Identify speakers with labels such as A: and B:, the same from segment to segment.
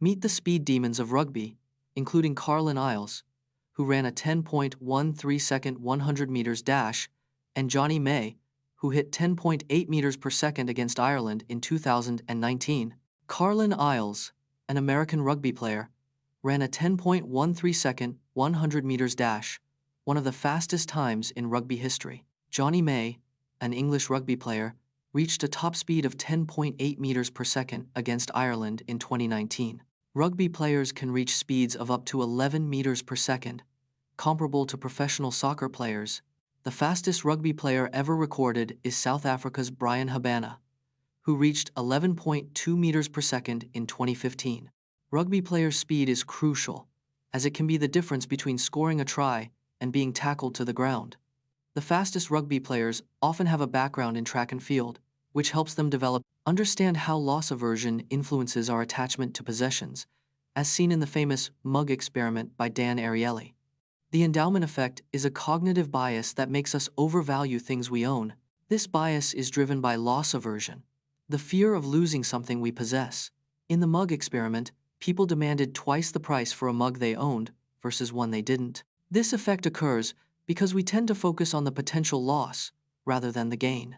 A: Meet the speed demons of rugby, including Carlin Isles, who ran a 10.13-second 100 meters dash, and Jonny May, who hit 10.8 meters per second against Ireland in 2019. Carlin Isles, an American rugby player, ran a 10.13-second 100 meters dash, one of the fastest times in rugby history. Jonny May, an English rugby player, reached a top speed of 10.8 meters per second against Ireland in 2019. Rugby players can reach speeds of up to 11 meters per second, comparable to professional soccer players. The fastest rugby player ever recorded is South Africa's Brian Habana, who reached 11.2 meters per second in 2015. Rugby players' speed is crucial, as it can be the difference between scoring a try and being tackled to the ground. The fastest rugby players often have a background in track and field, which helps them understand how loss aversion influences our attachment to possessions, as seen in the famous mug experiment by Dan Ariely. The endowment effect is a cognitive bias that makes us overvalue things we own. This bias is driven by loss aversion, the fear of losing something we possess. In the mug experiment, people demanded twice the price for a mug they owned versus one they didn't. This effect occurs because we tend to focus on the potential loss rather than the gain.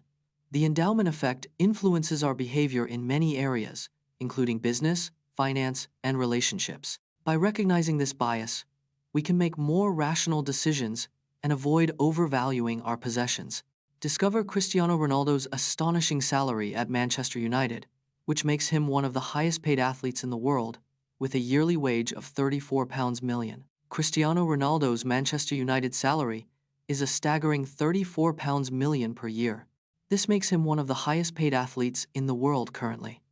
A: The endowment effect influences our behavior in many areas, including business, finance, and relationships. By recognizing this bias, we can make more rational decisions and avoid overvaluing our possessions. Discover Cristiano Ronaldo's astonishing salary at Manchester United, which makes him one of the highest-paid athletes in the world, with a yearly wage of £34 million. Cristiano Ronaldo's Manchester United salary is a staggering £34 million per year. This makes him one of the highest-paid athletes in the world currently.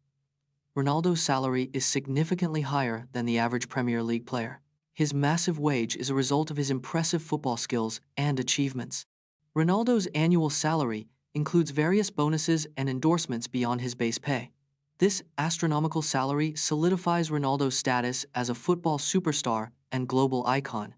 A: Ronaldo's salary is significantly higher than the average Premier League player. His massive wage is a result of his impressive football skills and achievements. Ronaldo's annual salary includes various bonuses and endorsements beyond his base pay. This astronomical salary solidifies Ronaldo's status as a football superstar and global icon.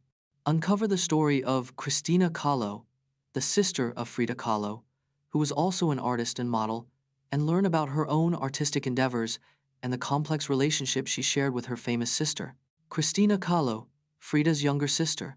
A: Uncover the story of Cristina Kahlo, the sister of Frida Kahlo, who was also an artist and model, and learn about her own artistic endeavors and the complex relationship she shared with her famous sister. Cristina Kahlo, Frida's younger sister,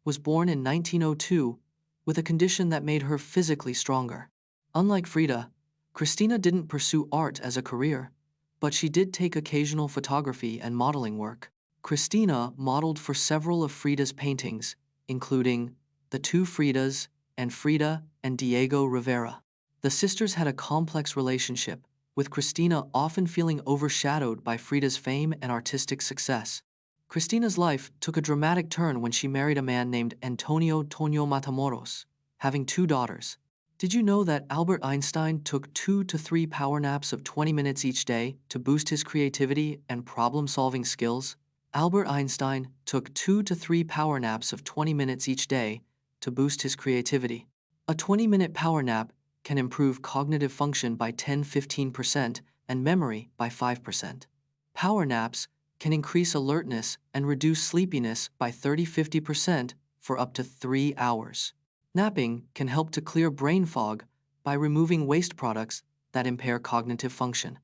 A: was born in 1902 with a condition that made her physically stronger. Unlike Frida, Cristina didn't pursue art as a career, but she did take occasional photography and modeling work. Cristina modeled for several of Frida's paintings, including The Two Fridas and Frida and Diego Rivera. The sisters had a complex relationship, with Cristina often feeling overshadowed by Frida's fame and artistic success. Cristina's life took a dramatic turn when she married a man named Antonio Toño Matamoros, having 2 daughters. Did you know that Albert Einstein took 2 to 3 power naps of 20 minutes each day to boost his creativity and problem-solving skills? Albert Einstein took 2 to 3 power naps of 20 minutes each day to boost his creativity. A 20-minute power nap can improve cognitive function by 10–15% and memory by 5%. Power naps can increase alertness and reduce sleepiness by 30–50% for up to 3 hours. Napping can help to clear brain fog by removing waste products that impair cognitive function.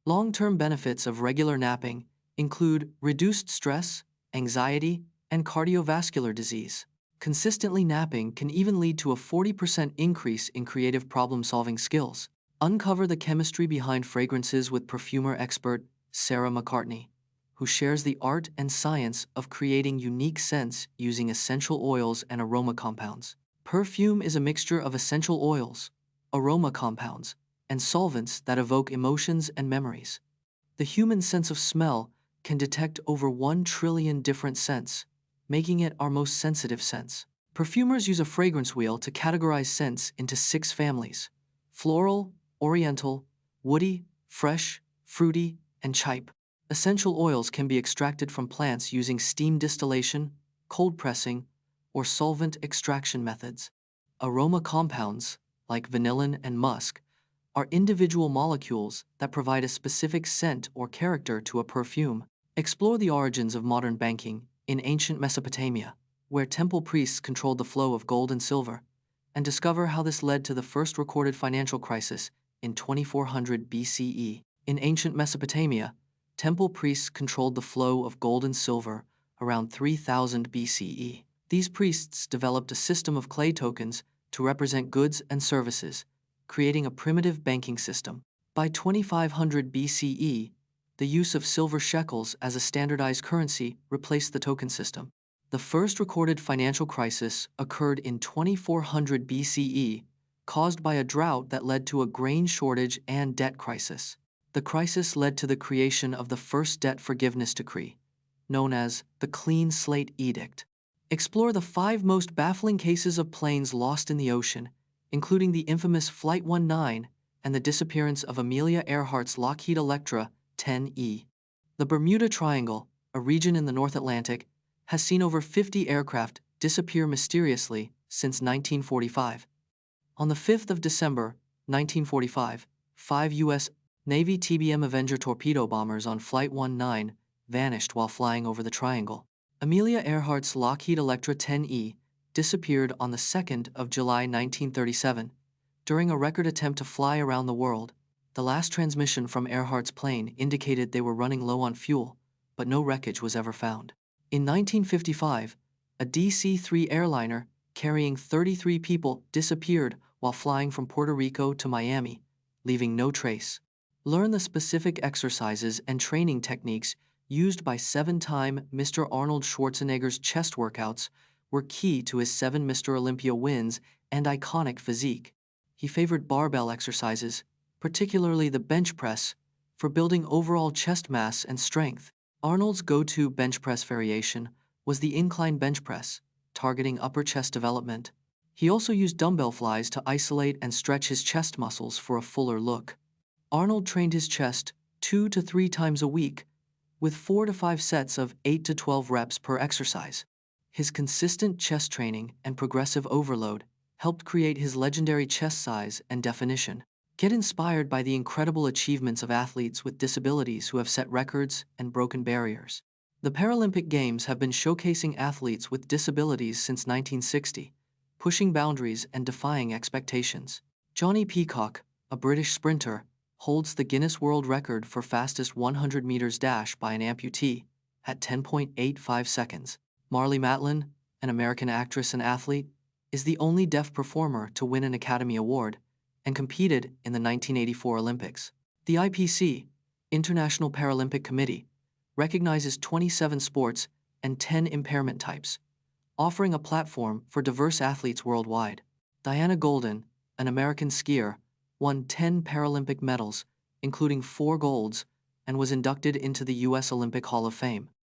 A: Long-term benefits of regular napping include reduced stress, anxiety, and cardiovascular disease. Consistently napping can even lead to a 40% increase in creative problem-solving skills. Uncover the chemistry behind fragrances with perfumer expert Sarah McCartney, who shares the art and science of creating unique scents using essential oils and aroma compounds. Perfume is a mixture of essential oils, aroma compounds, and solvents that evoke emotions and memories. The human sense of smell can detect over 1 trillion different scents, making it our most sensitive sense. Perfumers use a fragrance wheel to categorize scents into 6 families: floral, oriental, woody, fresh, fruity, and chipe. Essential oils can be extracted from plants using steam distillation, cold pressing, or solvent extraction methods. Aroma compounds, like vanillin and musk, are individual molecules that provide a specific scent or character to a perfume. Explore the origins of modern banking in ancient Mesopotamia, where temple priests controlled the flow of gold and silver, and discover how this led to the first recorded financial crisis in 2400 BCE. In ancient Mesopotamia, temple priests controlled the flow of gold and silver around 3000 BCE. These priests developed a system of clay tokens to represent goods and services, creating a primitive banking system. By 2500 BCE, the use of silver shekels as a standardized currency replaced the token system. The first recorded financial crisis occurred in 2400 BCE, caused by a drought that led to a grain shortage and debt crisis. The crisis led to the creation of the first debt forgiveness decree, known as the Clean Slate Edict. Explore the 5 most baffling cases of planes lost in the ocean, including the infamous Flight 19 and the disappearance of Amelia Earhart's Lockheed Electra 10E. The Bermuda Triangle, a region in the North Atlantic, has seen over 50 aircraft disappear mysteriously since 1945. On the 5th of December, 1945, 5 U.S. Navy TBM Avenger torpedo bombers on Flight 19 vanished while flying over the triangle. Amelia Earhart's Lockheed Electra 10E disappeared on the 2nd of July 1937 during a record attempt to fly around the world. The last transmission from Earhart's plane indicated they were running low on fuel, but no wreckage was ever found. In 1955, a DC-3 airliner carrying 33 people disappeared while flying from Puerto Rico to Miami, leaving no trace. Learn the specific exercises and training techniques used by 7-time Mr. Arnold Schwarzenegger's chest workouts were key to his 7 Mr. Olympia wins and iconic physique. He favored barbell exercises, particularly the bench press, for building overall chest mass and strength. Arnold's go-to bench press variation was the incline bench press, targeting upper chest development. He also used dumbbell flies to isolate and stretch his chest muscles for a fuller look. Arnold trained his chest 2 to 3 times a week, with 4 to 5 sets of 8 to 12 reps per exercise. His consistent chest training and progressive overload helped create his legendary chest size and definition. Get inspired by the incredible achievements of athletes with disabilities who have set records and broken barriers. The Paralympic Games have been showcasing athletes with disabilities since 1960, pushing boundaries and defying expectations. Jonny Peacock, a British sprinter, holds the Guinness World Record for fastest 100 meters dash by an amputee at 10.85 seconds. Marlee Matlin, an American actress and athlete, is the only deaf performer to win an Academy Award and competed in the 1984 Olympics. The IPC, International Paralympic Committee, recognizes 27 sports and 10 impairment types, offering a platform for diverse athletes worldwide. Diana Golden, an American skier, won 10 Paralympic medals, including 4 golds, and was inducted into the U.S. Olympic Hall of Fame.